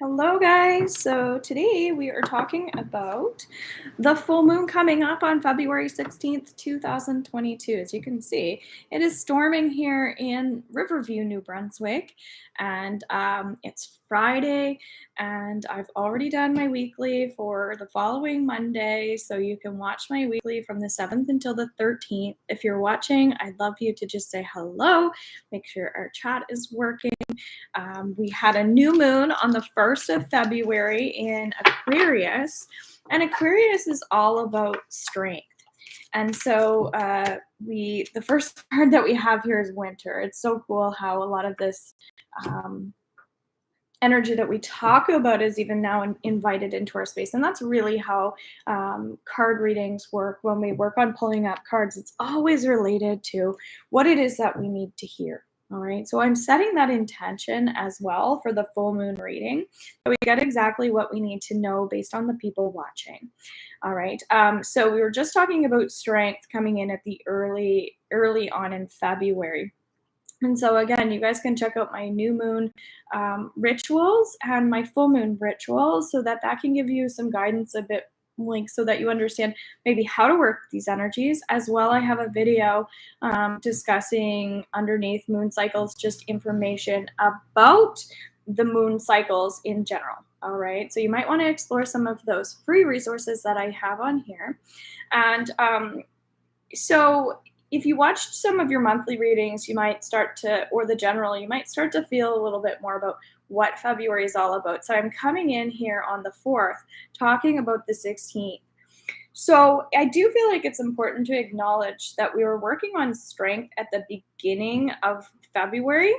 Hello, guys. So today we are talking about the full moon coming up on February 16th, 2022. As you can see, it is storming here in Riverview, New Brunswick, and it's Friday, and I've already done my weekly for the following Monday, so you can watch my weekly from the 7th until the 13th. If you're watching, I'd love you to just say hello, make sure our chat is working. We had a new moon on the 1st of February in Aquarius, and Aquarius is all about strength. And so the first card that we have here is winter. It's so cool how a lot of this energy that we talk about is even now invited into our space. And that's really how card readings work. When we work on pulling up cards, it's always related to what it is that we need to hear. All right, so I'm setting that intention as well for the full moon reading. So we get exactly what we need to know based on the people watching. All right, so we were just talking about strength coming in at the early on in February. And so again, you guys can check out my new moon rituals and my full moon rituals so that can give you some guidance a bit, like, so that you understand maybe how to work these energies. As well, I have a video discussing underneath moon cycles, just information about the moon cycles in general. All right, so you might want to explore some of those free resources that I have on here. And so if you watched some of your monthly readings, you might start to, or the general, you might start to feel a little bit more about what February is all about. So I'm coming in here on the 4th, talking about the 16th. So I do feel like it's important to acknowledge that we were working on strength at the beginning of February.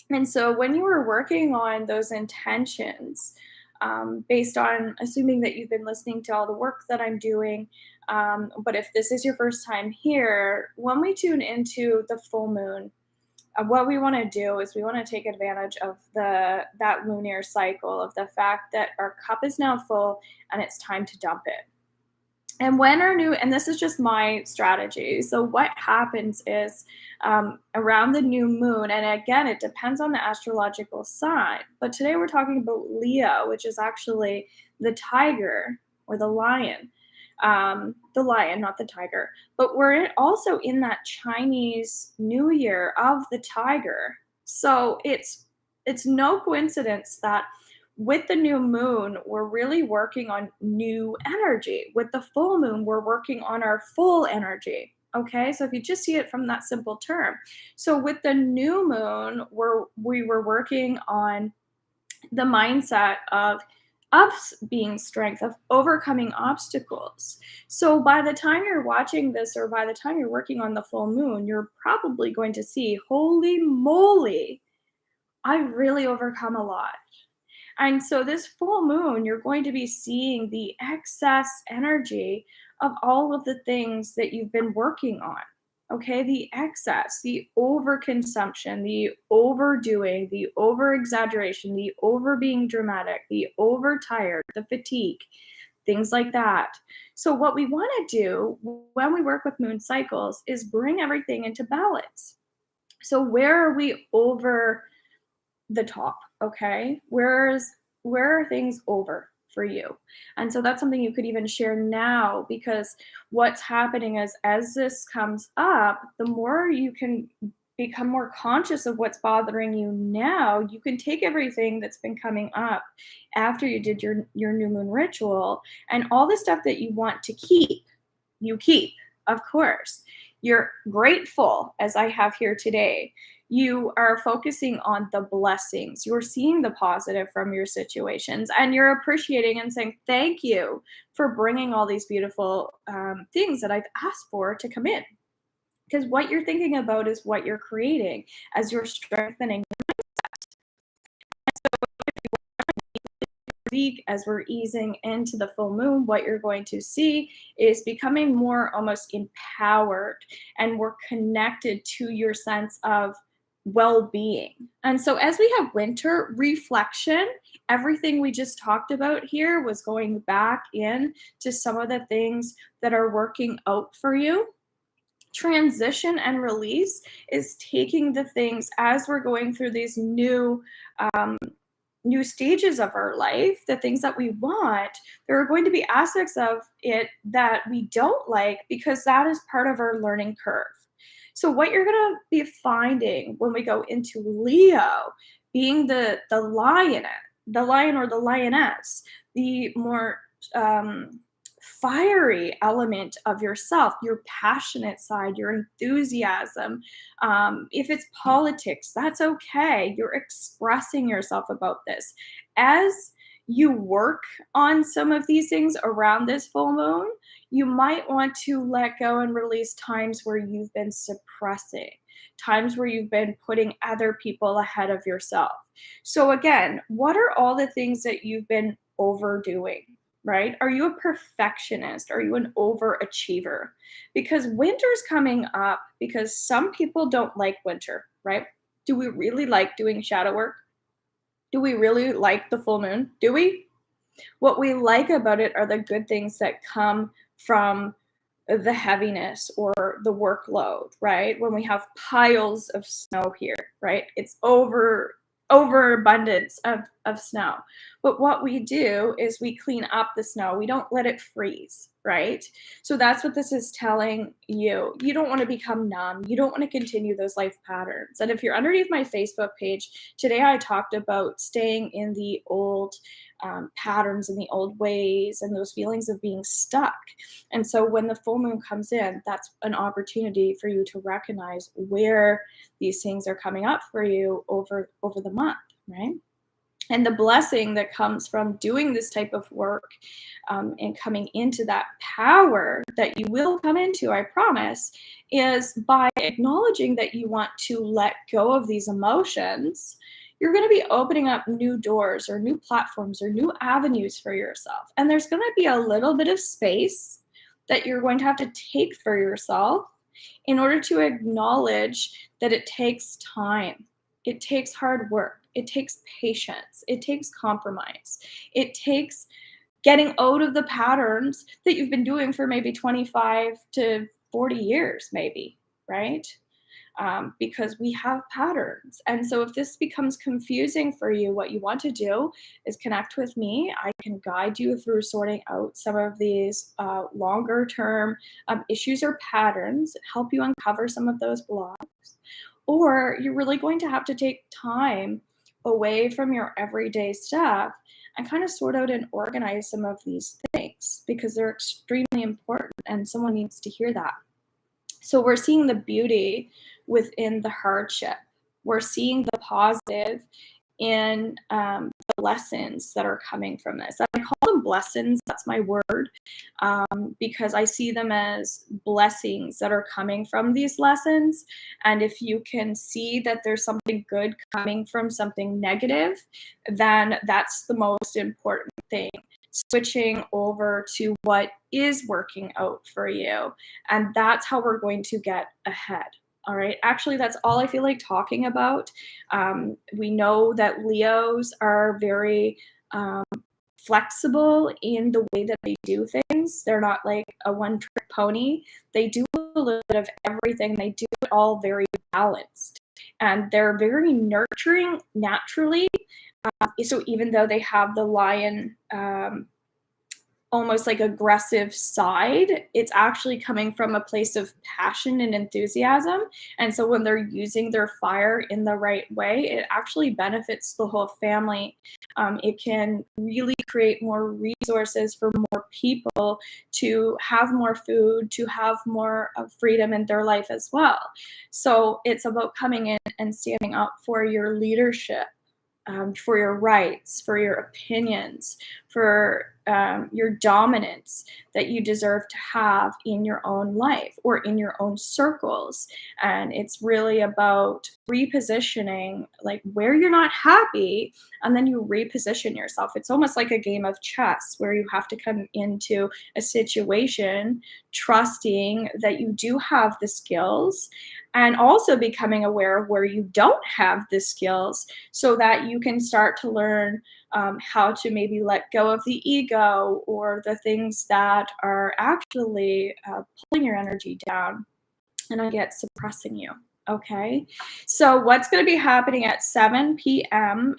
And so when you were working on those intentions, based on assuming that you've been listening to all the work that I'm doing, but if this is your first time here, when we tune into the full moon, what we want to do is we want to take advantage of that lunar cycle, of the fact that our cup is now full and it's time to dump it. And when and this is just my strategy. So what happens is around the new moon, and again, it depends on the astrological sign, but today we're talking about Leo, which is actually the tiger or the lion. The lion, not the tiger, but we're also in that Chinese New Year of the tiger. So it's no coincidence that with the new moon, we're really working on new energy. With the full moon, we're working on our full energy. Okay, so if you just see it from that simple term. So with the new moon, we were working on the mindset of us being strength, of overcoming obstacles. So by the time you're watching this, or by the time you're working on the full moon, you're probably going to see, holy moly, I've really overcome a lot. And so this full moon, you're going to be seeing the excess energy of all of the things that you've been working on. Okay, the excess, the overconsumption, the overdoing, the over exaggeration, the over being dramatic, the overtired, the fatigue, things like that. So, what we want to do when we work with moon cycles is bring everything into balance. So, where are we over the top? Okay, where are things over for you? And so that's something you could even share now, because what's happening is, as this comes up, the more you can become more conscious of what's bothering you now, you can take everything that's been coming up after you did your new moon ritual, and all the stuff that you want to keep, you keep, of course. You're grateful, as I have here today. You are focusing on the blessings. You're seeing the positive from your situations, and you're appreciating and saying, thank you for bringing all these beautiful things that I've asked for to come in. Because what you're thinking about is what you're creating as you're strengthening. As we're easing into the full moon, what you're going to see is becoming more almost empowered and more connected to your sense of well-being. And so as we have winter reflection, everything we just talked about here was going back in to some of the things that are working out for you. Transition and release is taking the things as we're going through these new new stages of our life, the things that we want, there are going to be aspects of it that we don't like because that is part of our learning curve. So what you're going to be finding when we go into Leo, being the lion, the lion or the lioness, the more fiery element of yourself, your passionate side, your enthusiasm. If it's politics, that's okay. You're expressing yourself about this. As you work on some of these things around this full moon, you might want to let go and release times where you've been suppressing, times where you've been putting other people ahead of yourself. So, again, what are all the things that you've been overdoing? Right? Are you a perfectionist? Are you an overachiever? Because winter's coming up because some people don't like winter, right? Do we really like doing shadow work? Do we really like the full moon? Do we? What we like about it are the good things that come from the heaviness or the workload, right? When we have piles of snow here, right? It's overabundance of snow. But what we do is we clean up the snow. We don't let it freeze, right? So that's what this is telling you. You don't want to become numb. You don't want to continue those life patterns. And if you're underneath my Facebook page, today I talked about staying in the old patterns and the old ways and those feelings of being stuck. And so when the full moon comes in, that's an opportunity for you to recognize where these things are coming up for you over the month, right? And the blessing that comes from doing this type of work and coming into that power that you will come into, I promise, is by acknowledging that you want to let go of these emotions. You're going to be opening up new doors or new platforms or new avenues for yourself. And there's going to be a little bit of space that you're going to have to take for yourself in order to acknowledge that it takes time. It takes hard work. It takes patience. It takes compromise. It takes getting out of the patterns that you've been doing for maybe 25 to 40 years, maybe, right? Because we have patterns. And so if this becomes confusing for you, what you want to do is connect with me. I can guide you through sorting out some of these longer term issues or patterns, help you uncover some of those blocks. Or you're really going to have to take time away from your everyday stuff and kind of sort out and organize some of these things because they're extremely important and someone needs to hear that. So we're seeing the beauty within the hardship. We're seeing the positive in the lessons that are coming from this. I call them blessings, that's my word, because I see them as blessings that are coming from these lessons. And if you can see that there's something good coming from something negative, then that's the most important thing. Switching over to what is working out for you. And that's how we're going to get ahead. All right. Actually, that's all I feel like talking about. We know that Leos are very flexible in the way that they do things. They're not like a one trick pony. They do a little bit of everything. They do it all very balanced. And they're very nurturing naturally. So even though they have the lion almost like aggressive side, it's actually coming from a place of passion and enthusiasm. And so when they're using their fire in the right way, it actually benefits the whole family. It can really create more resources for more people to have more food, to have more freedom in their life as well. So it's about coming in and standing up for your leadership. For your rights, for your opinions, for your dominance that you deserve to have in your own life or in your own circles. And it's really about repositioning, like where you're not happy, and then you reposition yourself. It's almost like a game of chess where you have to come into a situation trusting that you do have the skills and also becoming aware of where you don't have the skills so that you can start to learn how to maybe let go of the ego or the things that are actually pulling your energy down and I get suppressing you. Okay. So what's going to be happening at 7 p.m.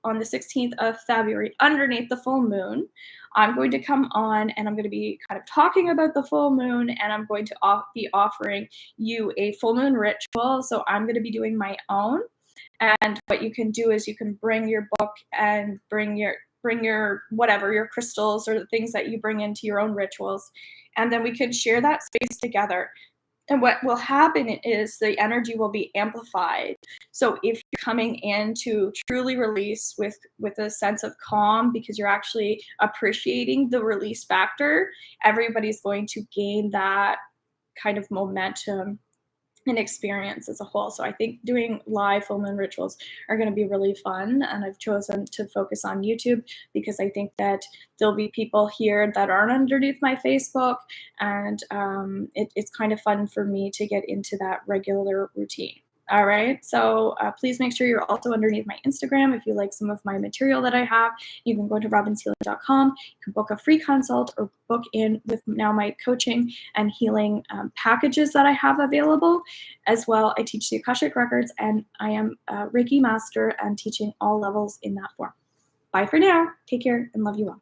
on the 16th of February, underneath the full moon, I'm going to come on and I'm going to be kind of talking about the full moon, and I'm going to be offering you a full moon ritual. So I'm going to be doing my own. And what you can do is you can bring your book and bring your whatever, your crystals or the things that you bring into your own rituals, and then we can share that space together. And what will happen is the energy will be amplified. So if you're coming in to truly release with a sense of calm because you're actually appreciating the release factor, everybody's going to gain that kind of momentum and experience as a whole. So I think doing live full moon rituals are going to be really fun. And I've chosen to focus on YouTube because I think that there'll be people here that aren't underneath my Facebook. And it's kind of fun for me to get into that regular routine. All right. So please make sure you're also underneath my Instagram. If you like some of my material that I have, you can go to robinshealing.com. You can book a free consult or book in with now my coaching and healing packages that I have available. As well, I teach the Akashic Records, and I am a Reiki master and teaching all levels in that form. Bye for now. Take care and love you all.